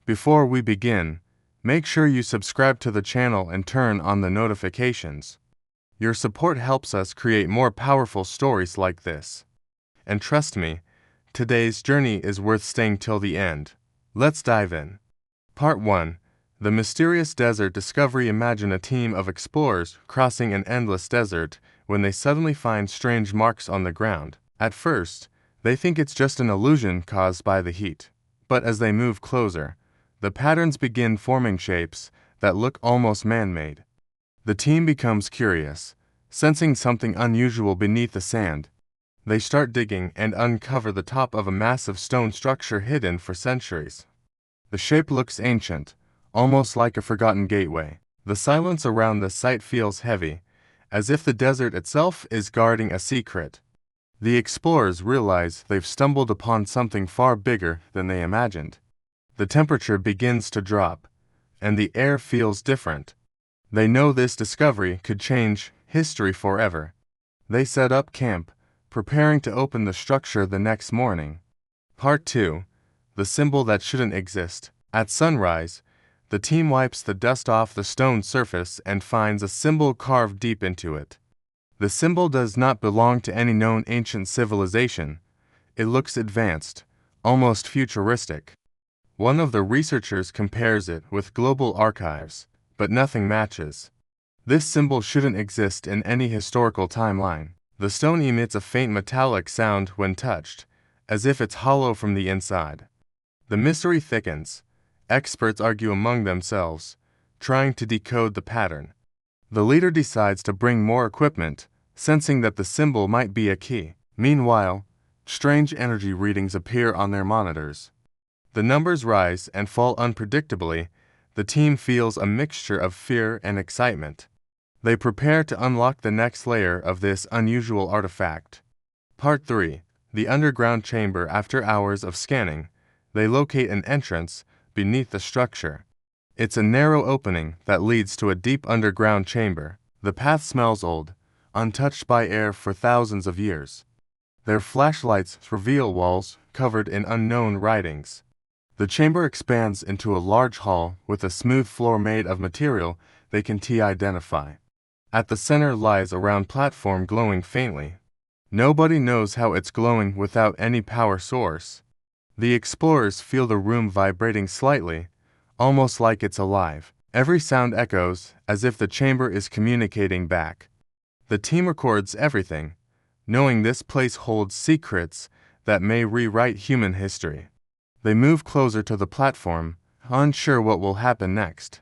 Before we begin, make sure you subscribe to the channel and turn on the notifications. Your support helps us create more powerful stories like this. And trust me, today's journey is worth staying till the end. Let's dive in. Part 1. The Mysterious Desert Discovery. Imagine a team of explorers crossing an endless desert when they suddenly find strange marks on the ground. At first, they think it's just an illusion caused by the heat. But as they move closer, the patterns begin forming shapes that look almost man-made. The team becomes curious, sensing something unusual beneath the sand. They start digging and uncover the top of a massive stone structure hidden for centuries. The shape looks ancient, almost like a forgotten gateway. The silence around the site feels heavy, as if the desert itself is guarding a secret. The explorers realize they've stumbled upon something far bigger than they imagined. The temperature begins to drop, and the air feels different. They know this discovery could change history forever. They set up camp, preparing to open the structure the next morning. Part 2. The Symbol That Shouldn't Exist. At sunrise, the team wipes the dust off the stone surface and finds a symbol carved deep into it. The symbol does not belong to any known ancient civilization. It looks advanced, almost futuristic. One of the researchers compares it with global archives, but nothing matches. This symbol shouldn't exist in any historical timeline. The stone emits a faint metallic sound when touched, as if it's hollow from the inside. The mystery thickens. Experts argue among themselves, trying to decode the pattern. The leader decides to bring more equipment, sensing that the symbol might be a key. Meanwhile, strange energy readings appear on their monitors. The numbers rise and fall unpredictably. The team feels a mixture of fear and excitement. They prepare to unlock the next layer of this unusual artifact. Part 3. The Underground Chamber. After hours of scanning, they locate an entrance beneath the structure. It's a narrow opening that leads to a deep underground chamber. The path smells old, untouched by air for thousands of years. Their flashlights reveal walls covered in unknown writings. The chamber expands into a large hall with a smooth floor made of material they can identify. At the center lies a round platform glowing faintly. Nobody knows how it's glowing without any power source. The explorers feel the room vibrating slightly, almost like it's alive. Every sound echoes, as if the chamber is communicating back. The team records everything, knowing this place holds secrets that may rewrite human history. They move closer to the platform, unsure what will happen next.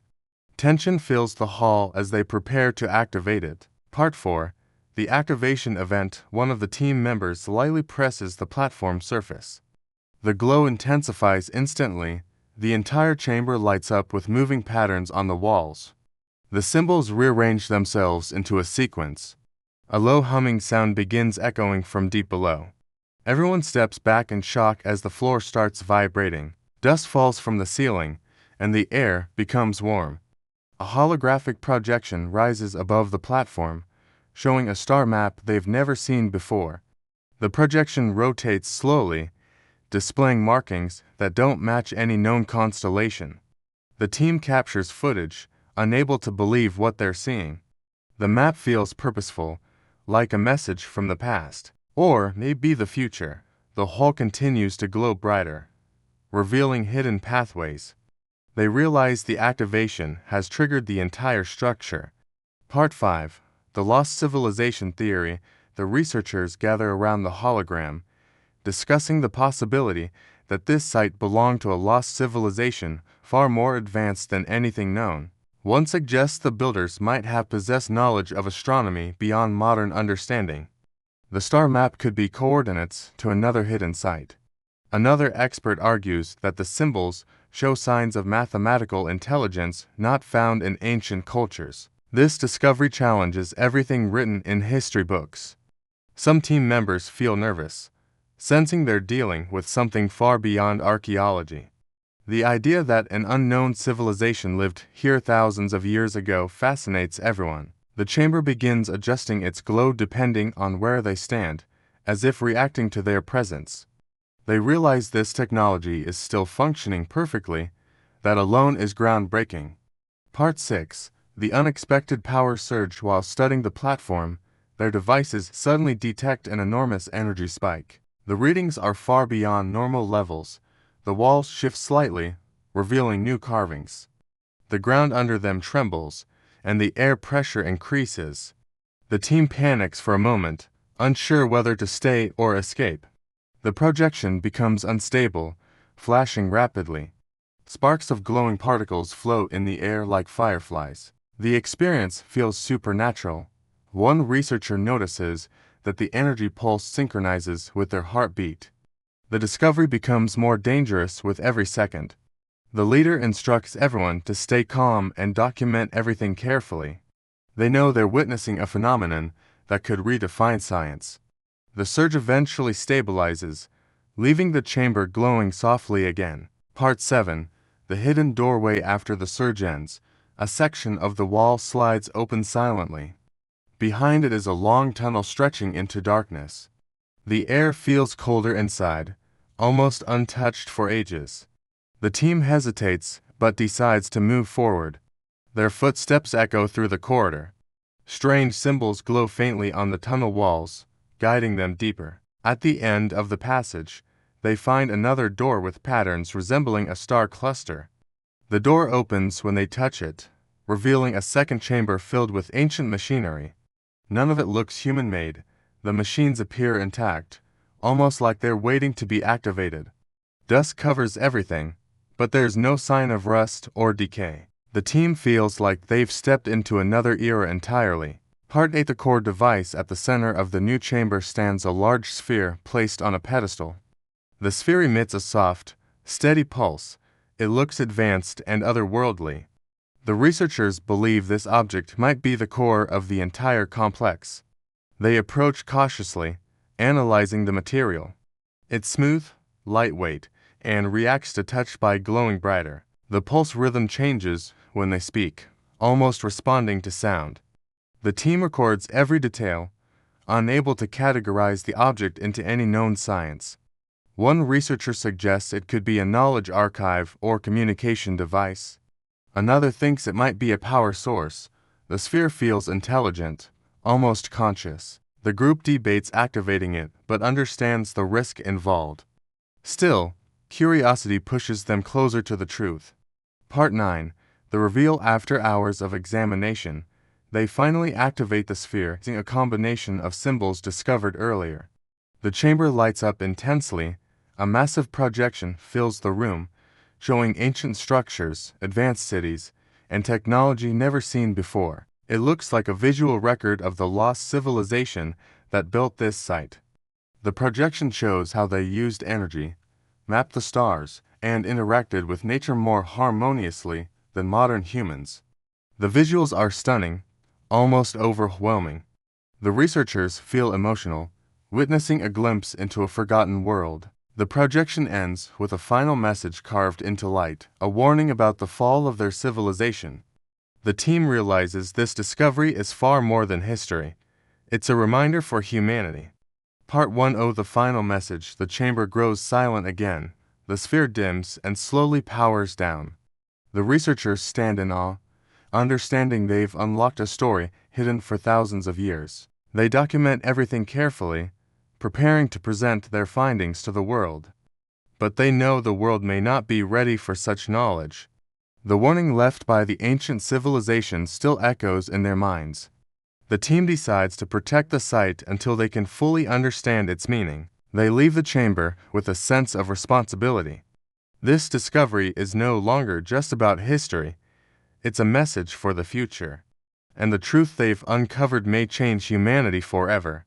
Tension fills the hall as they prepare to activate it. Part 4. The Activation Event. One of the team members lightly presses the platform surface. The glow intensifies instantly. The entire chamber lights up with moving patterns on the walls. The symbols rearrange themselves into a sequence. A low humming sound begins echoing from deep below. Everyone steps back in shock as the floor starts vibrating. Dust falls from the ceiling, and the air becomes warm. A holographic projection rises above the platform, showing a star map they've never seen before. The projection rotates slowly, displaying markings that don't match any known constellation. The team captures footage, unable to believe what they're seeing. The map feels purposeful, like a message from the past, or maybe the future. The hall continues to glow brighter, revealing hidden pathways. They realize the activation has triggered the entire structure. Part 5. The Lost Civilization Theory. The researchers gather around the hologram, discussing the possibility that this site belonged to a lost civilization far more advanced than anything known. One suggests the builders might have possessed knowledge of astronomy beyond modern understanding. The star map could be coordinates to another hidden site. Another expert argues that the symbols show signs of mathematical intelligence not found in ancient cultures. This discovery challenges everything written in history books. Some team members feel nervous, sensing they're dealing with something far beyond archaeology. The idea that an unknown civilization lived here thousands of years ago fascinates everyone. The chamber begins adjusting its glow depending on where they stand, as if reacting to their presence. They realize this technology is still functioning perfectly. That alone is groundbreaking. Part 6. The unexpected power surge. While studying the platform, their devices suddenly detect an enormous energy spike. The readings are far beyond normal levels. The walls shift slightly, revealing new carvings. The ground under them trembles, and the air pressure increases. The team panics for a moment, unsure whether to stay or escape. The projection becomes unstable, flashing rapidly. Sparks of glowing particles float in the air like fireflies. The experience feels supernatural. One researcher notices that the energy pulse synchronizes with their heartbeat. The discovery becomes more dangerous with every second. The leader instructs everyone to stay calm and document everything carefully. They know they're witnessing a phenomenon that could redefine science. The surge eventually stabilizes, leaving the chamber glowing softly again. Part 7. The hidden doorway. After the surge ends, a section of the wall slides open silently. Behind it is a long tunnel stretching into darkness. The air feels colder inside, almost untouched for ages. The team hesitates, but decides to move forward. Their footsteps echo through the corridor. Strange symbols glow faintly on the tunnel walls, guiding them deeper. At the end of the passage, they find another door with patterns resembling a star cluster. The door opens when they touch it, revealing a second chamber filled with ancient machinery. None of it looks human-made. The machines appear intact, almost like they're waiting to be activated. Dust covers everything, but there's no sign of rust or decay. The team feels like they've stepped into another era entirely. Part 8. The core device. At the center of the new chamber stands a large sphere placed on a pedestal. The sphere emits a soft, steady pulse. It looks advanced and otherworldly. The researchers believe this object might be the core of the entire complex. They approach cautiously, analyzing the material. It's smooth, lightweight, and reacts to touch by glowing brighter. The pulse rhythm changes when they speak, almost responding to sound. The team records every detail, unable to categorize the object into any known science. One researcher suggests it could be a knowledge archive or communication device. Another thinks it might be a power source. The sphere feels intelligent, almost conscious. The group debates activating it, but understands the risk involved. Still, curiosity pushes them closer to the truth. Part 9. The reveal. After hours of examination, they finally activate the sphere using a combination of symbols discovered earlier. The chamber lights up intensely. A massive projection fills the room, showing ancient structures, advanced cities, and technology never seen before. It looks like a visual record of the lost civilization that built this site. The projection shows how they used energy, mapped the stars, and interacted with nature more harmoniously than modern humans. The visuals are stunning, almost overwhelming. The researchers feel emotional, witnessing a glimpse into a forgotten world. The projection ends with a final message carved into light, a warning about the fall of their civilization. The team realizes this discovery is far more than history. It's a reminder for humanity. Part 1. The final message. The chamber grows silent again. The sphere dims and slowly powers down. The researchers stand in awe, understanding they've unlocked a story hidden for thousands of years. They document everything carefully, preparing to present their findings to the world. But they know the world may not be ready for such knowledge. The warning left by the ancient civilization still echoes in their minds. The team decides to protect the site until they can fully understand its meaning. They leave the chamber with a sense of responsibility. This discovery is no longer just about history, it's a message for the future. And the truth they've uncovered may change humanity forever.